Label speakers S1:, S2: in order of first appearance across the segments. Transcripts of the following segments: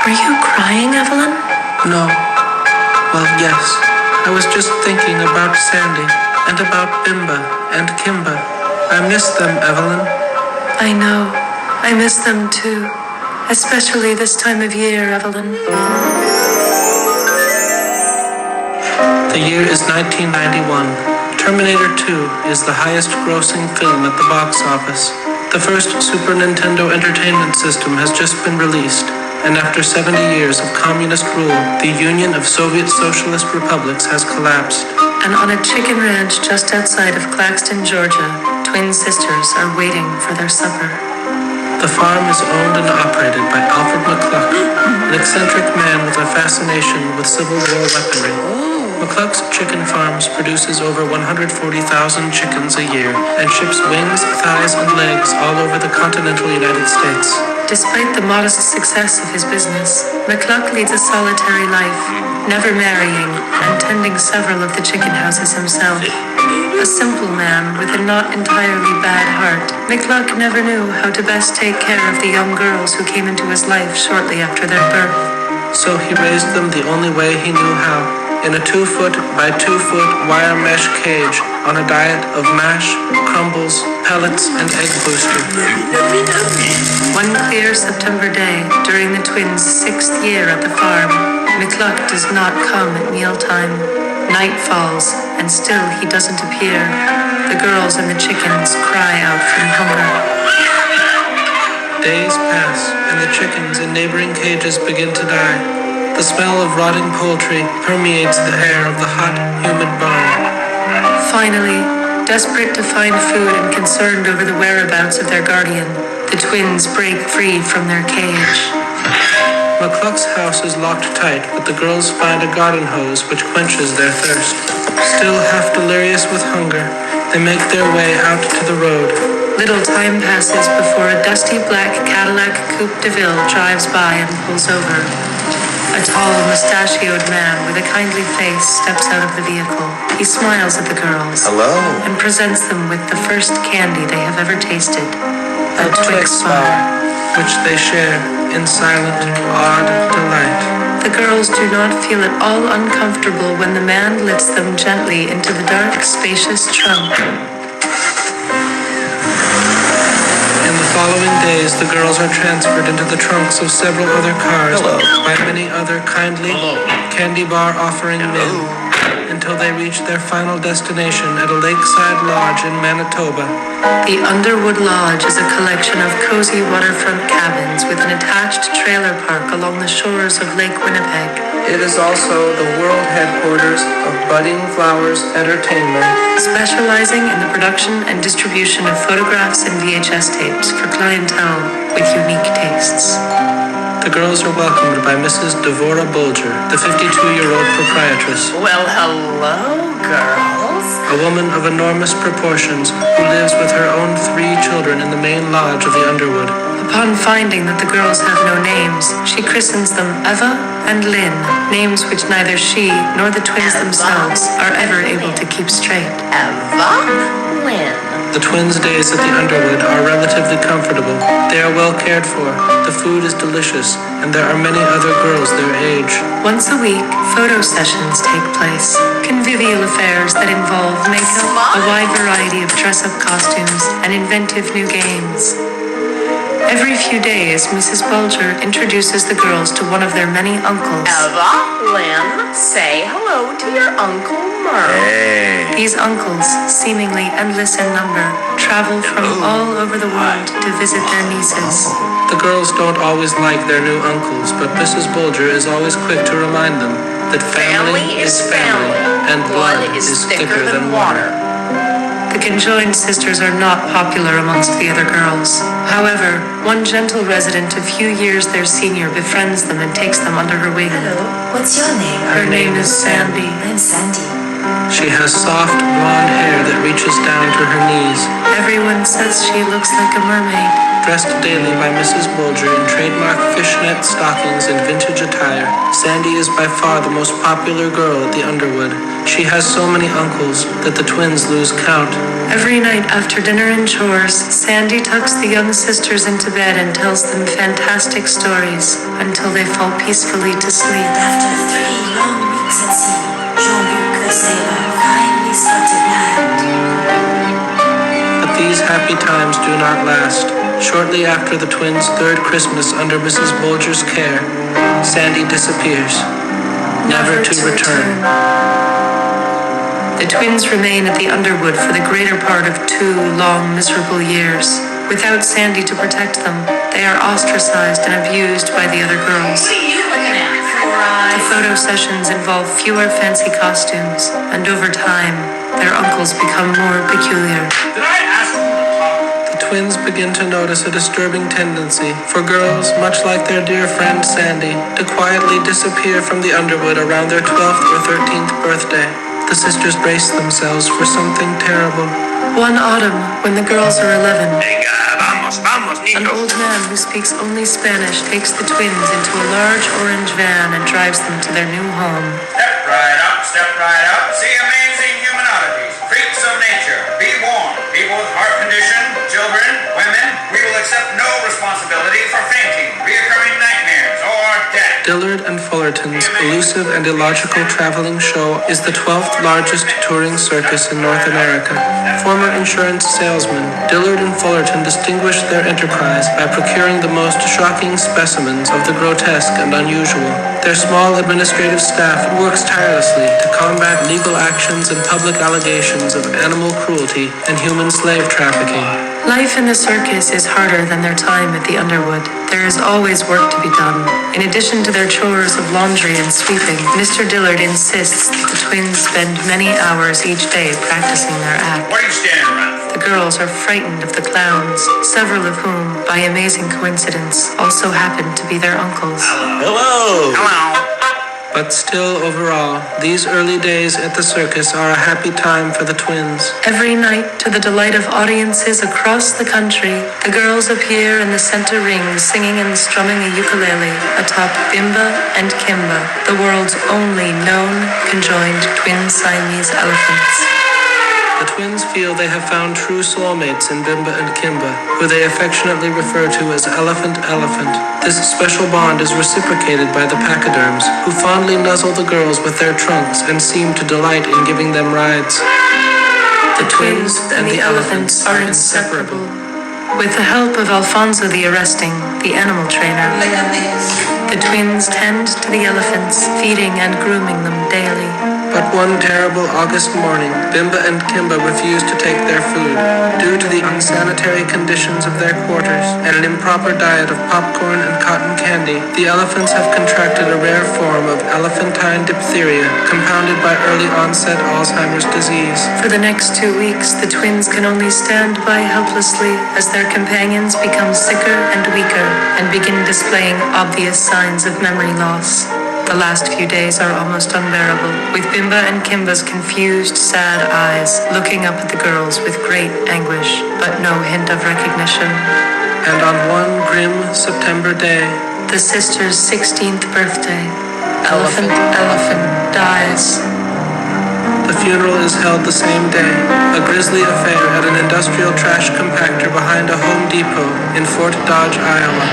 S1: Are you crying, Evelyn?
S2: No. Well, yes. I was just thinking about Sandy and about Bimba and Kimba. I miss them, Evelyn.
S1: I know. I miss them too. Especially this time of year, Evelyn.
S2: The year is 1991. Terminator 2 is the highest-grossing film at the box office. The first Super Nintendo Entertainment System has just been released, and after 70 years of communist rule, the Union of Soviet Socialist Republics has collapsed.
S1: And on a chicken ranch just outside of Claxton, Georgia, twin sisters are waiting for their supper.
S2: The farm is owned and operated by Alfred McCluck, an eccentric man with a fascination with Civil War weaponry. McCluck's Chicken Farms produces over 140,000 chickens a year and ships wings, thighs, and legs all over the continental United States.
S1: Despite the modest success of his business, McCluck leads a solitary life, never marrying and tending several of the chicken houses himself. A simple man with a not entirely bad heart, McCluck never knew how to best take care of the young girls who came into his life shortly after their birth.
S2: So he raised them the only way he knew how, in a 2-foot by 2-foot wire mesh cage on a diet of mash, crumbles, pellets, and egg booster.
S1: One clear September day, during the twins' 6th year at the farm, McCluck does not come at mealtime. Night falls, and still he doesn't appear. The girls and the chickens cry out from hunger.
S2: Days pass, and the chickens in neighboring cages begin to die. The smell of rotting poultry permeates the air of the hot, humid barn.
S1: Finally, desperate to find food and concerned over the whereabouts of their guardian, the twins break free from their cage.
S2: McCluck's house is locked tight, but the girls find a garden hose which quenches their thirst. Still half delirious with hunger, they make their way out to the road.
S1: Little time passes before a dusty black Cadillac Coupe de Ville drives by and pulls over. A tall, mustachioed man with a kindly face steps out of the vehicle. He smiles at the girls.
S3: Hello.
S1: And presents them with the first candy they have ever tasted. A
S2: Twix bar, which they share in silent, awed delight.
S1: The girls do not feel at all uncomfortable when the man lifts them gently into the dark, spacious trunk.
S2: In the following days, the girls are transferred into the trunks of several other cars by many other kindly, candy bar offering men, until they reach their final destination at a lakeside lodge in Manitoba.
S1: The Underwood Lodge is a collection of cozy waterfront cabins with an attached trailer park along the shores of Lake Winnipeg.
S2: It is also the world headquarters of Budding Flowers Entertainment,
S1: specializing in the production and distribution of photographs and VHS tapes for clientele with unique tastes.
S2: The girls are welcomed by Mrs. Devora Bolger, the 52-year-old proprietress.
S4: Well, hello, girls.
S2: A woman of enormous proportions who lives with her own 3 children in the main lodge of the Underwood.
S1: Upon finding that the girls have no names, she christens them Eva and Lynn, names which neither she nor the twins themselves are ever able to keep straight.
S4: Eva, Lynn.
S2: The twins' days at the Underwood are relatively comfortable. They are well cared for, the food is delicious, and there are many other girls their age.
S1: Once a week, photo sessions take place. Convivial affairs that involve makeup, a wide variety of dress-up costumes, and inventive new games. Every few days, Mrs. Bulger introduces the girls to one of their many uncles.
S4: Eva, Lynn, say hello to your Uncle Merle.
S3: Hey.
S1: These uncles, seemingly endless in number, travel from all over the world to visit their nieces.
S2: The girls don't always like their new uncles, but Mrs. Bulger is always quick to remind them that family is family, and blood is thicker than water.
S1: The conjoined sisters are not popular amongst the other girls. However, one gentle resident a few years their senior befriends them and takes them under her wing.
S5: Hello, what's your name?
S1: Her name is Sandy.
S5: I'm Sandy.
S2: She has soft blonde hair that reaches down to her knees.
S1: Everyone says she looks like a mermaid.
S2: dressed daily by Mrs. Bolger in trademark fishnet stockings and vintage attire, Sandy is by far the most popular girl at the Underwood. She has so many uncles that the twins lose count.
S1: Every night after dinner and chores, Sandy tucks the young sisters into bed and tells them fantastic stories until they fall peacefully to sleep.
S5: After 3 long weeks at sea, Jean-Luc Sailor finally spotted land.
S2: But these happy times do not last. Shortly after the twins' third Christmas under Mrs. Bolger's care, Sandy disappears, never to return.
S1: The twins remain at the Underwood for the greater part of 2 long, miserable years. Without Sandy to protect them, they are ostracized and abused by the other girls.
S4: What are you looking at?
S1: The photo sessions involve fewer fancy costumes, and over time, their uncles become more peculiar.
S3: Did I ask you to talk?
S2: The twins begin to notice a disturbing tendency for girls, much like their dear friend Sandy, to quietly disappear from the Underwood around their 12th or 13th birthday. The sisters brace themselves for something terrible.
S1: One autumn, when the girls are 11,
S3: Venga, vamos, vamos,
S1: an
S3: niños.
S1: old man who speaks only Spanish takes the twins into a large orange van and drives them to their new home.
S3: Step right up, step right up. See amazing human oddities, freaks of nature. Be warned, people with heart condition, children, women, we will accept no responsibility for fainting, reoccurring nightmares, or death.
S2: Dillard and Fullerton's elusive and illogical traveling show is the 12th largest touring circus in North America. Former insurance salesmen, Dillard and Fullerton distinguished their enterprise by procuring the most shocking specimens of the grotesque and unusual. Their small administrative staff works tirelessly to combat legal actions and public allegations of animal cruelty and human slave trafficking.
S1: Life in the circus is harder than their time at the Underwood. There is always work to be done. In addition to their chores of laundry and sweeping, Mr. Dillard insists that the twins spend many hours each day practicing their act.
S3: What are you standing around for?
S1: The girls are frightened of the clowns, several of whom, by amazing coincidence, also happen to be their uncles.
S3: Hello.
S2: But still, overall, these early days at the circus are a happy time for the twins.
S1: Every night, to the delight of audiences across the country, the girls appear in the center ring singing and strumming a ukulele atop Bimba and Kimba, the world's only known conjoined twin Siamese elephants.
S2: The twins feel they have found true soulmates in Bimba and Kimba, who they affectionately refer to as Elephant. This special bond is reciprocated by the pachyderms, who fondly nuzzle the girls with their trunks and seem to delight in giving them rides.
S1: The twins and the elephants are inseparable. With the help of Alfonso the Arresting, the animal trainer, the twins tend to the elephants, feeding and grooming them daily.
S2: But one terrible August morning, Bimba and Kimba refuse to take their food. Due to the unsanitary conditions of their quarters and an improper diet of popcorn and cotton candy, the elephants have contracted a rare form of elephantine diphtheria, compounded by early onset Alzheimer's disease.
S1: For the next 2 weeks, the twins can only stand by helplessly as their companions become sicker and weaker and begin displaying obvious signs of memory loss. The last few days are almost unbearable, with Bimba and Kimba's confused, sad eyes looking up at the girls with great anguish, but no hint of recognition.
S2: And on one grim September day,
S1: The sister's 16th birthday, Elephant dies.
S2: the funeral is held the same day, a grisly affair at an industrial trash compactor behind a Home Depot in Fort Dodge, Iowa.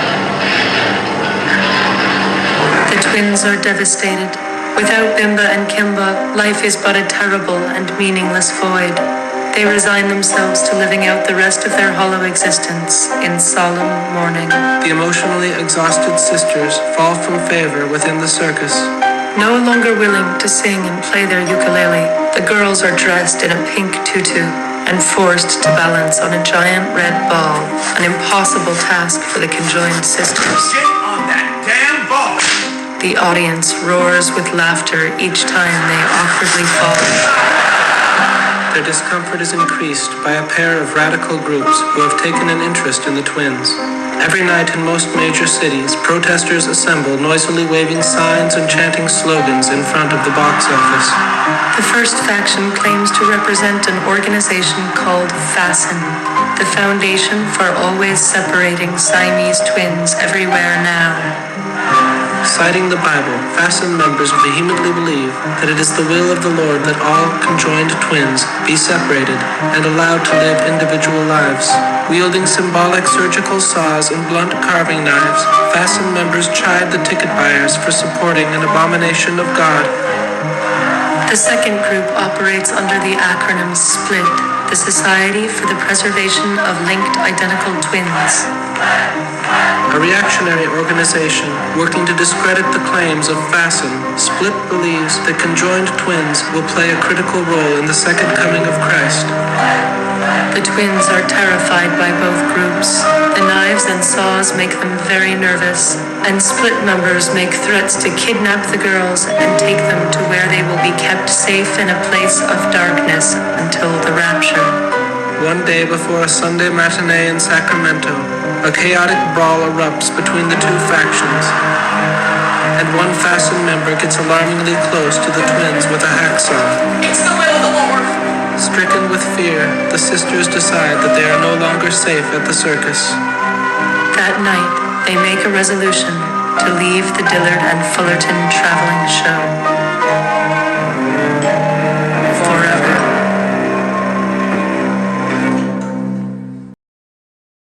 S1: The twins are devastated. Without Bimba and Kimba, life is but a terrible and meaningless void. They resign themselves to living out the rest of their hollow existence in solemn mourning.
S2: The emotionally exhausted sisters fall from favor within the circus.
S1: No longer willing to sing and play their ukulele, the girls are dressed in a pink tutu and forced to balance on a giant red ball, an impossible task for the conjoined sisters.
S3: Get on that damn ball.
S1: The audience roars with laughter each time they awkwardly fall.
S2: Their discomfort is increased by a pair of radical groups who have taken an interest in the twins. Every night in most major cities, protesters assemble, noisily waving signs and chanting slogans in front of the box office.
S1: The first faction claims to represent an organization called Fasten. the foundation for always separating Siamese twins everywhere now.
S2: Citing the Bible, Fasten members vehemently believe that it is the will of the Lord that all conjoined twins be separated and allowed to live individual lives. Wielding symbolic surgical saws and blunt carving knives, Fasten members chide the ticket buyers for supporting an abomination of God.
S1: The second group operates under the acronym SPLIT, the Society for the Preservation of Linked Identical Twins.
S2: A reactionary organization working to discredit the claims of Fasten, Split believes that conjoined twins will play a critical role in the second coming of Christ.
S1: The twins are terrified by both groups. The knives and saws make them very nervous, and Split members make threats to kidnap the girls and take them to where they will be kept safe in a place of darkness until the rapture.
S2: One day before a Sunday matinee in Sacramento, a chaotic brawl erupts between the two factions, and one Fasten member gets alarmingly close to the twins with a hacksaw.
S4: It's the will of the Lord.
S2: Stricken with fear, the sisters decide that they are no longer safe at the circus.
S1: That night, they make a resolution to leave the Dillard and Fullerton traveling show.